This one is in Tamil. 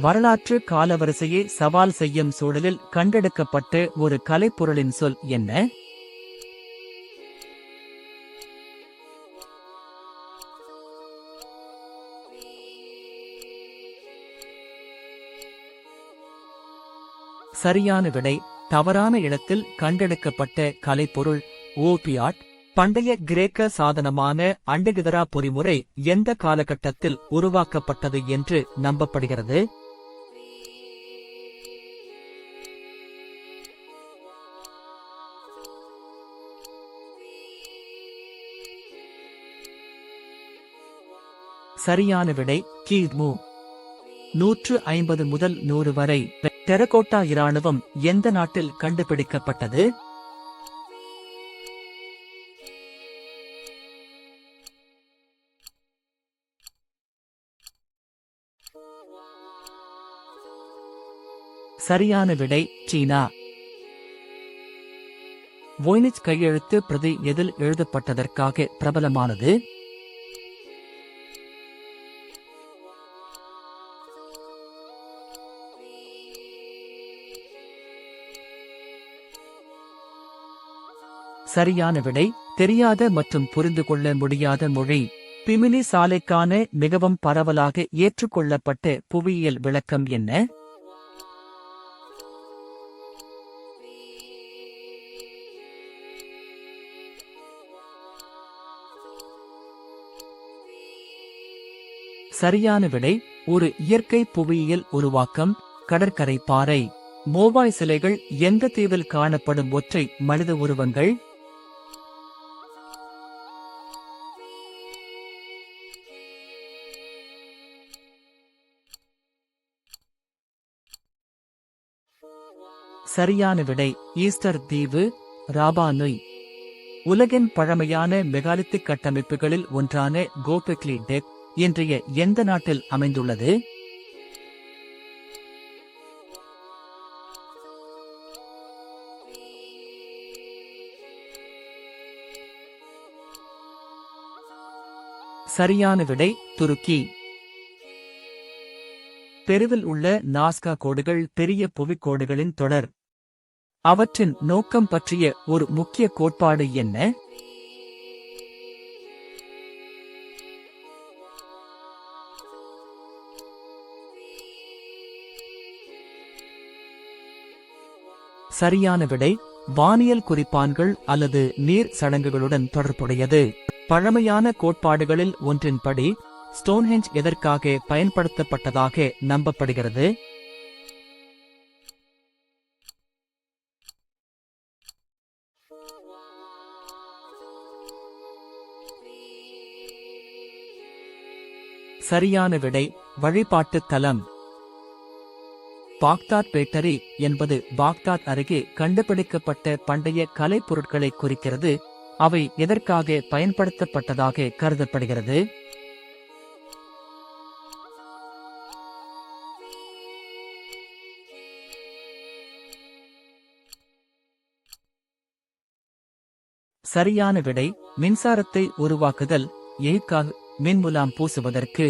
வரலாற்று காலவரிசையை சவால் செய்யும் சூழலில் கண்டெடுக்கப்பட்ட ஒரு கலைப்பொருளின் சொல் என்ன? சரியான விடை தவறான இடத்தில் கண்டெடுக்கப்பட்ட கலைப்பொருள் ஓபியாட். பண்டைய கிரேக்க சாதனமான அண்டகிதரா பொறிமுறை எந்த காலகட்டத்தில் உருவாக்கப்பட்டது என்று நம்பப்படுகிறது? சரியான விடை கிமு 150 முதல் 100 வரை. டெரகோட்டா இராணுவம் எந்த நாட்டில் கண்டுபிடிக்கப்பட்டது? சரியான விடை சீனா. வோய்னிச் கையெழுத்து பிரதி எதில் எழுதப்பட்டதற்காக பிரபலமானது? சரியான விடை தெரியாத மற்றும் புரிந்து கொள்ள முடியாத மொழி. பிமினி சாலைக்கான மிகவும் பரவலாக ஏற்றுக்கொள்ளப்பட்ட புவியியல் விளக்கம் என்ன? சரியான விடை ஒரு இயற்கை புவியியல் உருவாக்கம், கடற்கரை பாறை. மோவாய் சிலைகள் எந்த தீவில் காணப்படும் ஒற்றை மனித உருவங்கள்? சரியான விடை ஈஸ்டர் தீவு, ராபா நுய். உலகின் பழமையான மெகாலித்திக் கட்டமைப்புகளில் ஒன்றான கோபெக்லி டெக் இன்றைய எந்த நாட்டில் அமைந்துள்ளது? சரியான விடை துருக்கி. பெருவில் உள்ள நாஸ்கா கோடுகள் பெரிய புவிக்கோடுகளின் தொடர். அவற்றின் நோக்கம் பற்றிய ஒரு முக்கிய கோட்பாடு என்ன? சரியான விடை வானியல் குறிப்பான்கள் அல்லது நீர் சடங்குகளுடன் தொடர்புடையது. பழமையான கோட்பாடுகளில் ஒன்றின்படி ஸ்டோன்ஹெஞ்ச் எதற்காக பயன்படுத்தப்பட்டதாக நம்பப்படுகிறது? சரியான விடை வழிபாட்டு தலம். பாக்தாத் பேட்டரி என்பது பாக்தாத் அருகே கண்டுபிடிக்கப்பட்ட பண்டைய கலைப் பொருட்களை குறிக்கிறது. அவை எதற்காக பயன்படுத்தப்பட்டதாக கருதப்படுகிறது? சரியான விடை மின்சாரத்தை உருவாக்குதல், எய்க்காக மின்முலாம் பூசுவதற்கு.